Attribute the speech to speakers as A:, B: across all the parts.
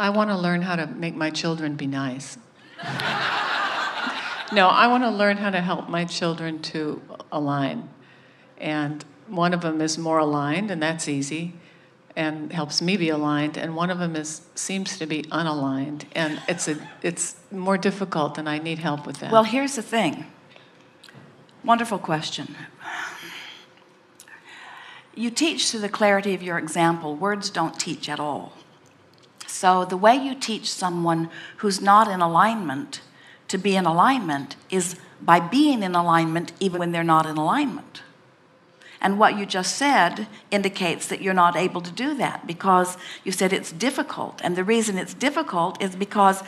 A: I want to learn how to make my children be nice. No, I want to learn how to help my children to align. And one of them is more aligned, and that's easy, and helps me be aligned. And one of them seems to be unaligned, and it's more difficult, and I need help with that.
B: Well, here's the thing. Wonderful question. You teach through the clarity of your example. Words don't teach at all. So the way you teach someone who's not in alignment to be in alignment is by being in alignment even when they're not in alignment. And what you just said indicates that you're not able to do that, because you said it's difficult. And the reason it's difficult is because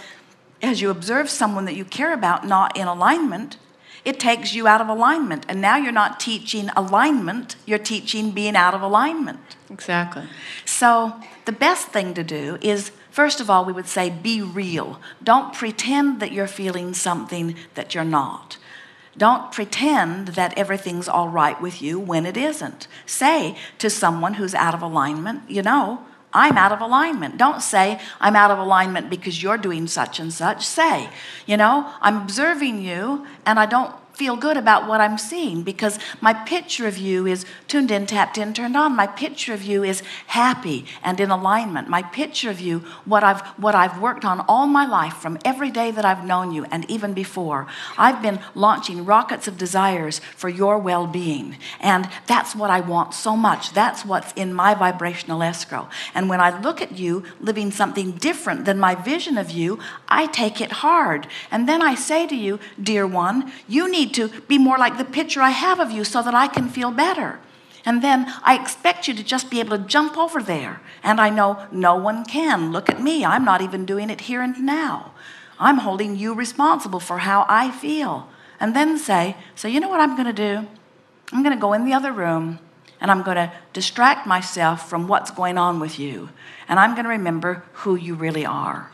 B: as you observe someone that you care about not in alignment, it takes you out of alignment. And now you're not teaching alignment, you're teaching being out of alignment.
A: Exactly.
B: So the best thing to do is, first of all, we would say be real. Don't pretend that you're feeling something that you're not. Don't pretend that everything's all right with you when it isn't. Say to someone who's out of alignment, you know, I'm out of alignment. Don't say, I'm out of alignment because you're doing such and such. Say, you know, I'm observing you and I don't feel good about what I'm seeing because my picture of you is tuned in, tapped in, turned on. My picture of you is happy and in alignment. My picture of you, what I've worked on all my life from every day that I've known you and even before. I've been launching rockets of desires for your well-being. And that's what I want so much. That's what's in my vibrational escrow. And when I look at you living something different than my vision of you, I take it hard. And then I say to you, dear one, you need to be more like the picture I have of you so that I can feel better. And then I expect you to just be able to jump over there. And I know no one can. Look at me. I'm not even doing it here and now. I'm holding you responsible for how I feel. And then say, so you know what I'm going to do? I'm going to go in the other room and I'm going to distract myself from what's going on with you. And I'm going to remember who you really are.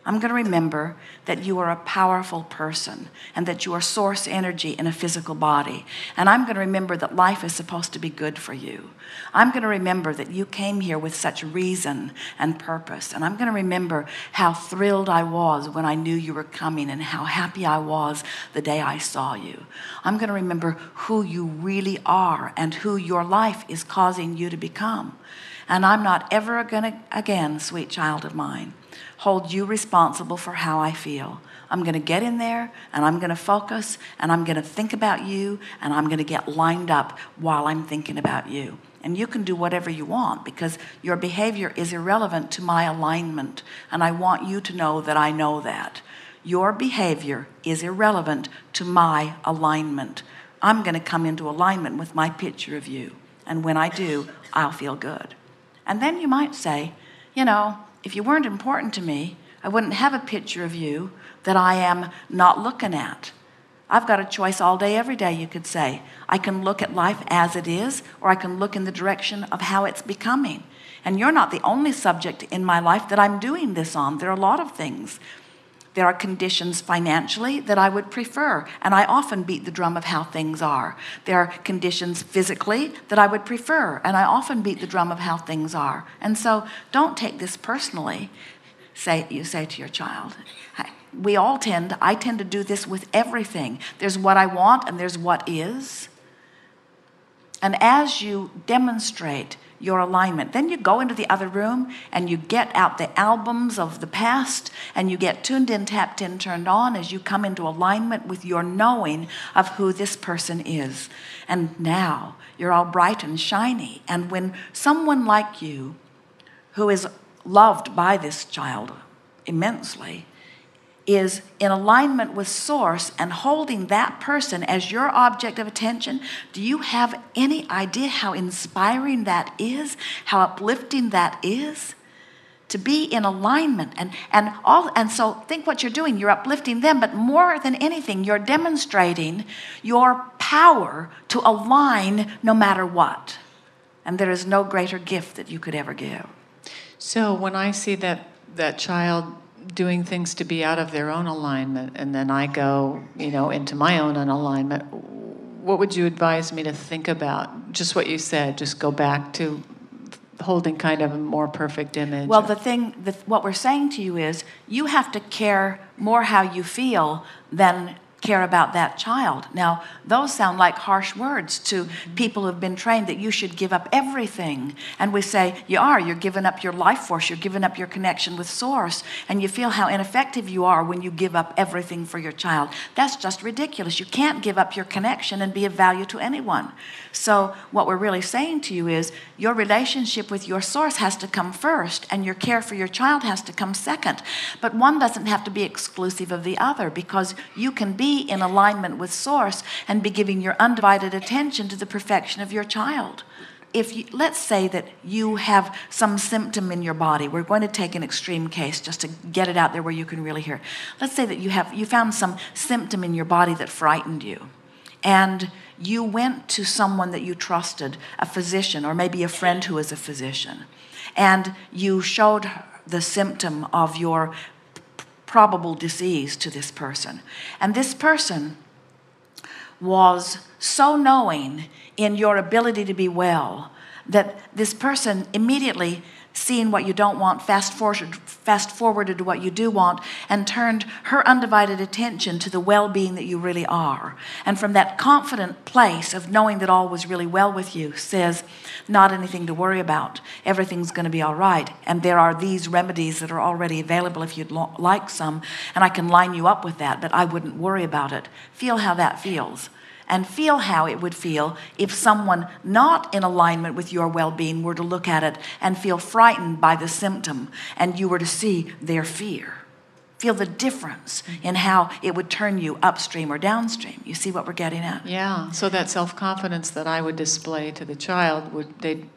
B: I'm going to remember that you are a powerful person and that you are source energy in a physical body. And I'm going to remember that life is supposed to be good for you. I'm going to remember that you came here with such reason and purpose. And I'm going to remember how thrilled I was when I knew you were coming and how happy I was the day I saw you. I'm going to remember who you really are and who your life is causing you to become. And I'm not ever going to, again, sweet child of mine, hold you responsible for how I feel. I'm going to get in there and I'm going to focus and I'm going to think about you and I'm going to get lined up while I'm thinking about you. And you can do whatever you want because your behavior is irrelevant to my alignment. And I want you to know that I know that. Your behavior is irrelevant to my alignment. I'm going to come into alignment with my picture of you. And when I do, I'll feel good. And then you might say, you know, if you weren't important to me, I wouldn't have a picture of you that I am not looking at. I've got a choice all day, every day, you could say. I can look at life as it is, or I can look in the direction of how it's becoming. And you're not the only subject in my life that I'm doing this on. There are a lot of things. There are conditions financially that I would prefer, and I often beat the drum of how things are. There are conditions physically that I would prefer, and I often beat the drum of how things are. And so don't take this personally. You say to your child, I tend to do this with everything. There's what I want and there's what is. And as you demonstrate your alignment, then you go into the other room and you get out the albums of the past and you get tuned in, tapped in, turned on as you come into alignment with your knowing of who this person is. And now you're all bright and shiny. And when someone like you, who is loved by this child immensely, is in alignment with source and holding that person as your object of attention, do you have any idea how inspiring that is, how uplifting that is? To be in alignment and so think what you're doing. You're uplifting them, but more than anything, you're demonstrating your power to align no matter what. And there is no greater gift that you could ever give.
A: So when I see that child doing things to be out of their own alignment, and then I go, into my own unalignment, what would you advise me to think about? Just what you said, just go back to holding kind of a more perfect image.
B: Well, what we're saying to you is you have to care more how you feel than care about that child. Now, those sound like harsh words to people who've been trained that you should give up everything. And we say, you're giving up your life force, you're giving up your connection with Source, and you feel how ineffective you are when you give up everything for your child. That's just ridiculous. You can't give up your connection and be of value to anyone. So what we're really saying to you is your relationship with your Source has to come first, and your care for your child has to come second. But one doesn't have to be exclusive of the other, because you can be in alignment with Source and be giving your undivided attention to the perfection of your child. Let's say that you have some symptom in your body. We're going to take an extreme case just to get it out there where you can really hear. Let's say that you found some symptom in your body that frightened you, and you went to someone that you trusted, a physician or maybe a friend who is a physician, and you showed the symptom of your probable disease to this person. And this person was so knowing in your ability to be well that this person immediately, seeing what you don't want, fast forwarded to what you do want, and turned her undivided attention to the well-being that you really are. And from that confident place of knowing that all was really well with you, says, not anything to worry about. Everything's going to be all right. And there are these remedies that are already available if you'd like some, and I can line you up with that, but I wouldn't worry about it. Feel how that feels. And feel how it would feel if someone not in alignment with your well-being were to look at it and feel frightened by the symptom, and you were to see their fear. Feel the difference in how it would turn you upstream or downstream. You see what we're getting at?
A: Yeah, so that self-confidence that I would display to the child, they'd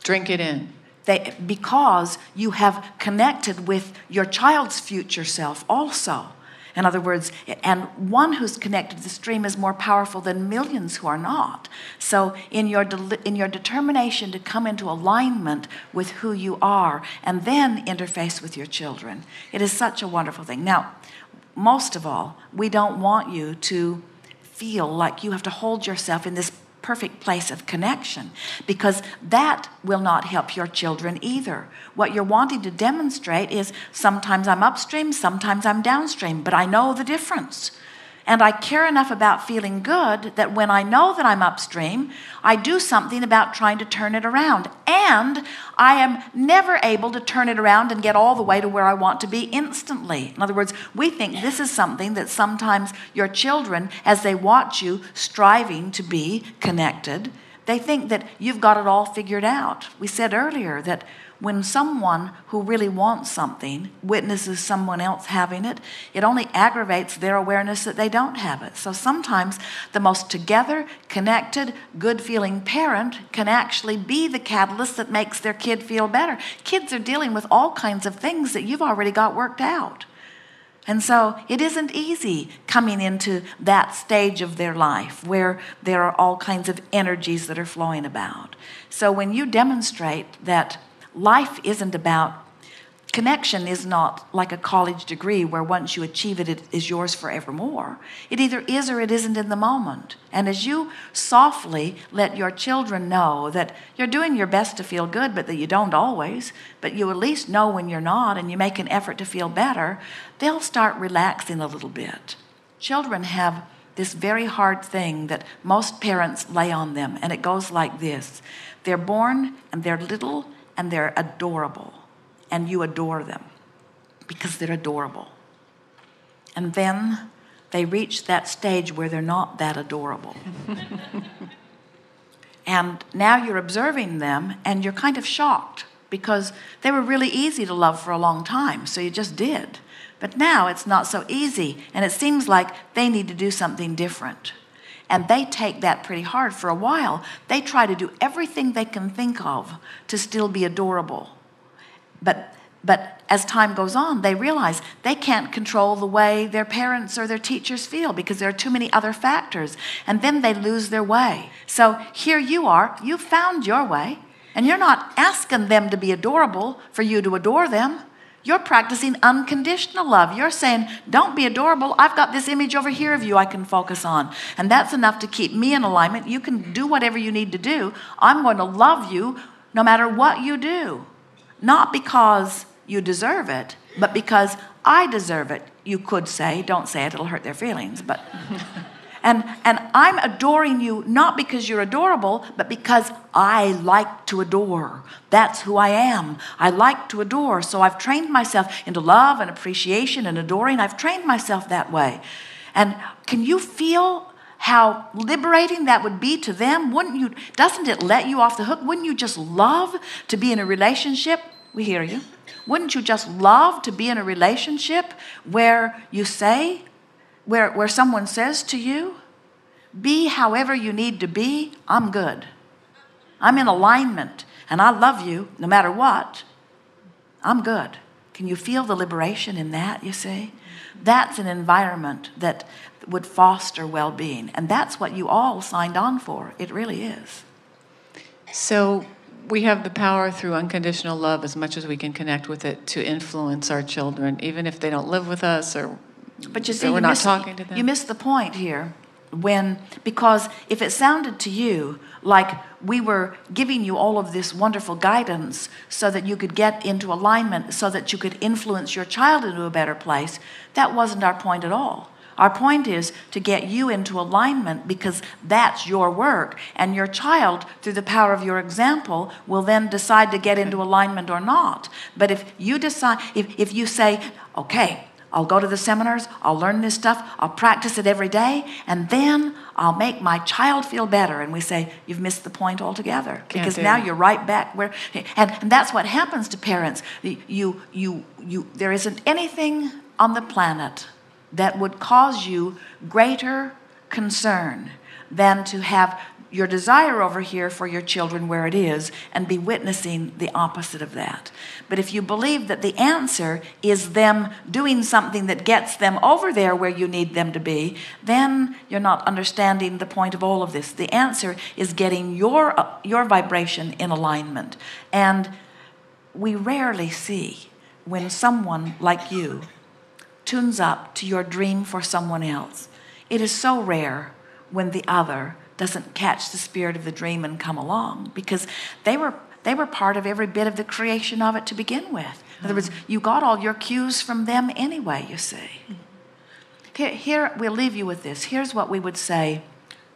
A: drink it in.
B: Because you have connected with your child's future self also. In other words, and one who's connected to the stream is more powerful than millions who are not. So in your determination to come into alignment with who you are and then interface with your children, it is such a wonderful thing. Now, most of all, we don't want you to feel like you have to hold yourself in this perfect place of connection, because that will not help your children either. What you're wanting to demonstrate is sometimes I'm upstream, sometimes I'm downstream, but I know the difference. And I care enough about feeling good that when I know that I'm upstream, I do something about trying to turn it around. And I am never able to turn it around and get all the way to where I want to be instantly. In other words, we think this is something that sometimes your children, as they watch you striving to be connected, they think that you've got it all figured out. We said earlier that when someone who really wants something witnesses someone else having it, it only aggravates their awareness that they don't have it. So sometimes the most together, connected, good-feeling parent can actually be the catalyst that makes their kid feel better. Kids are dealing with all kinds of things that you've already got worked out. And so it isn't easy coming into that stage of their life where there are all kinds of energies that are flowing about. So when you demonstrate that life isn't about, connection is not like a college degree where once you achieve it, it is yours forevermore. It either is or it isn't in the moment. And as you softly let your children know that you're doing your best to feel good, but that you don't always, but you at least know when you're not, and you make an effort to feel better, they'll start relaxing a little bit. Children have this very hard thing that most parents lay on them, and it goes like this. They're born, and they're little, and they're adorable, and you adore them because they're adorable. And then they reach that stage where they're not that adorable. And now you're observing them, and you're kind of shocked because they were really easy to love for a long time, so you just did. But now it's not so easy, and it seems like they need to do something different. And they take that pretty hard. For a while, they try to do everything they can think of to still be adorable. But as time goes on, they realize they can't control the way their parents or their teachers feel because there are too many other factors. And then they lose their way. So here you are, you found your way, and you're not asking them to be adorable for you to adore them. You're practicing unconditional love. You're saying, don't be adorable. I've got this image over here of you I can focus on. And that's enough to keep me in alignment. You can do whatever you need to do. I'm going to love you no matter what you do. Not because you deserve it, but because I deserve it. You could say, don't say it, it'll hurt their feelings. But and I'm adoring you not because you're adorable, but because I like to adore. That's who I am. I like to adore. So I've trained myself into love and appreciation and adoring. I've trained myself that way. And can you feel how liberating that would be to them? Wouldn't you? Doesn't it let you off the hook? Wouldn't you just love to be in a relationship? We hear you. Wouldn't you just love to be in a relationship where you say, where someone says to you, be however you need to be, I'm good. I'm in alignment and I love you no matter what. I'm good. Can you feel the liberation in that, you see? That's an environment that would foster well-being. And that's what you all signed on for. It really is.
A: So we have the power through unconditional love, as much as we can connect with it, to influence our children, even if they don't live with us or
B: but you see,
A: we're not talking to them.
B: You missed the point here. Because if it sounded to you like we were giving you all of this wonderful guidance so that you could get into alignment, so that you could influence your child into a better place, that wasn't our point at all. Our point is to get you into alignment, because that's your work, and your child, through the power of your example, will then decide to get into alignment or not. But if you decide, if you say, okay, I'll go to the seminars, I'll learn this stuff, I'll practice it every day, and then I'll make my child feel better. And we say, you've missed the point altogether. Because now you're right back where, and that's what happens to parents. There isn't anything on the planet that would cause you greater concern than to have your desire over here for your children where it is and be witnessing the opposite of that. But if you believe that the answer is them doing something that gets them over there where you need them to be, then you're not understanding the point of all of this. The answer is getting your vibration in alignment. And we rarely see when someone like you tunes up to your dream for someone else. It is so rare when the other doesn't catch the spirit of the dream and come along, because they were part of every bit of the creation of it to begin with. In other words, you got all your cues from them anyway, you see. Here we'll leave you with this. Here's what we would say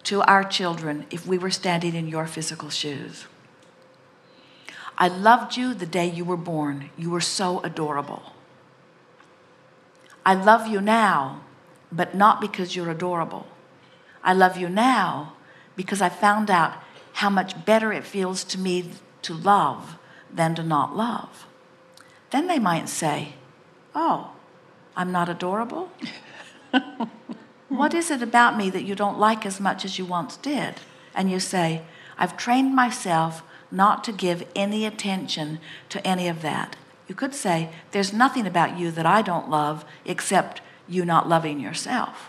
B: to our children if we were standing in your physical shoes. I loved you the day you were born. You were so adorable. I love you now, but not because you're adorable. I love you now because I found out how much better it feels to me to love than to not love. Then they might say, oh, I'm not adorable? What is it about me that you don't like as much as you once did? And you say, I've trained myself not to give any attention to any of that. You could say, there's nothing about you that I don't love except you not loving yourself.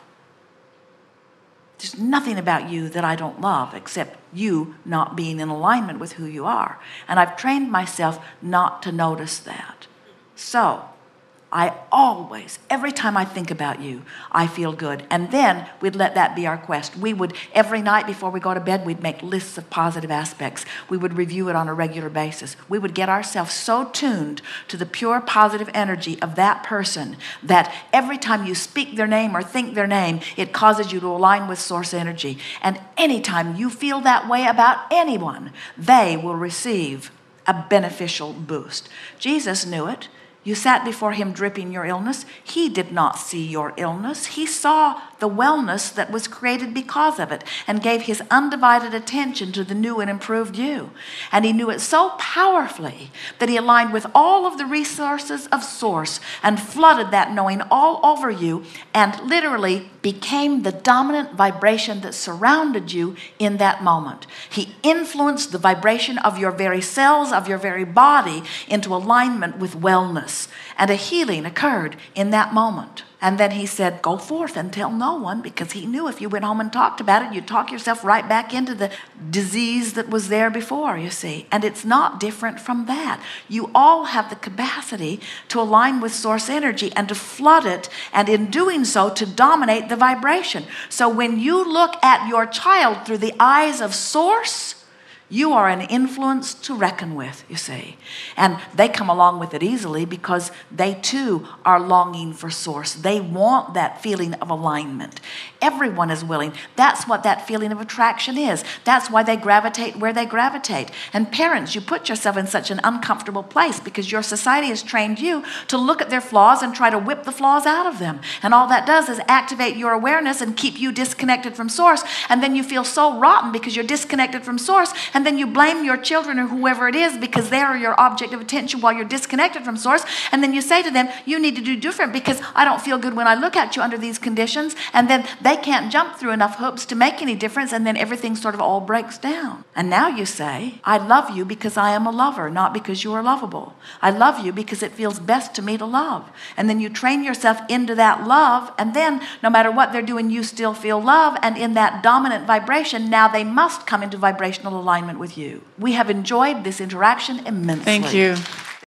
B: There's nothing about you that I don't love except you not being in alignment with who you are. And I've trained myself not to notice that. So I always, every time I think about you, I feel good. And then we'd let that be our quest. We would, every night before we go to bed, we'd make lists of positive aspects. We would review it on a regular basis. We would get ourselves so tuned to the pure positive energy of that person that every time you speak their name or think their name, it causes you to align with source energy. And anytime you feel that way about anyone, they will receive a beneficial boost. Jesus knew it. You sat before him dripping your illness. He did not see your illness. He saw the wellness that was created because of it and gave his undivided attention to the new and improved you. And he knew it so powerfully that he aligned with all of the resources of source and flooded that knowing all over you and literally became the dominant vibration that surrounded you in that moment. He influenced the vibration of your very cells, of your very body into alignment with wellness. And a healing occurred in that moment. And then he said, go forth and tell no one, because he knew if you went home and talked about it, you'd talk yourself right back into the disease that was there before, you see. And it's not different from that. You all have the capacity to align with source energy and to flood it, and in doing so, to dominate the vibration. So when you look at your child through the eyes of source, You are an influence to reckon with, you see. And they come along with it easily because they too are longing for source. They want that feeling of alignment. Everyone is willing. That's what that feeling of attraction is. That's why they gravitate where they gravitate. And parents, you put yourself in such an uncomfortable place because your society has trained you to look at their flaws and try to whip the flaws out of them. And all that does is activate your awareness and keep you disconnected from source. And then you feel so rotten because you're disconnected from source. And then you blame your children or whoever it is because they are your object of attention while you're disconnected from source. And then you say to them, you need to do different because I don't feel good when I look at you under these conditions. And then they can't jump through enough hoops to make any difference. And then everything sort of all breaks down. And now you say, I love you because I am a lover, not because you are lovable. I love you because it feels best to me to love. And then you train yourself into that love. And then no matter what they're doing, you still feel love. And in that dominant vibration, now they must come into vibrational alignment with you. We have enjoyed this interaction immensely.
A: Thank you.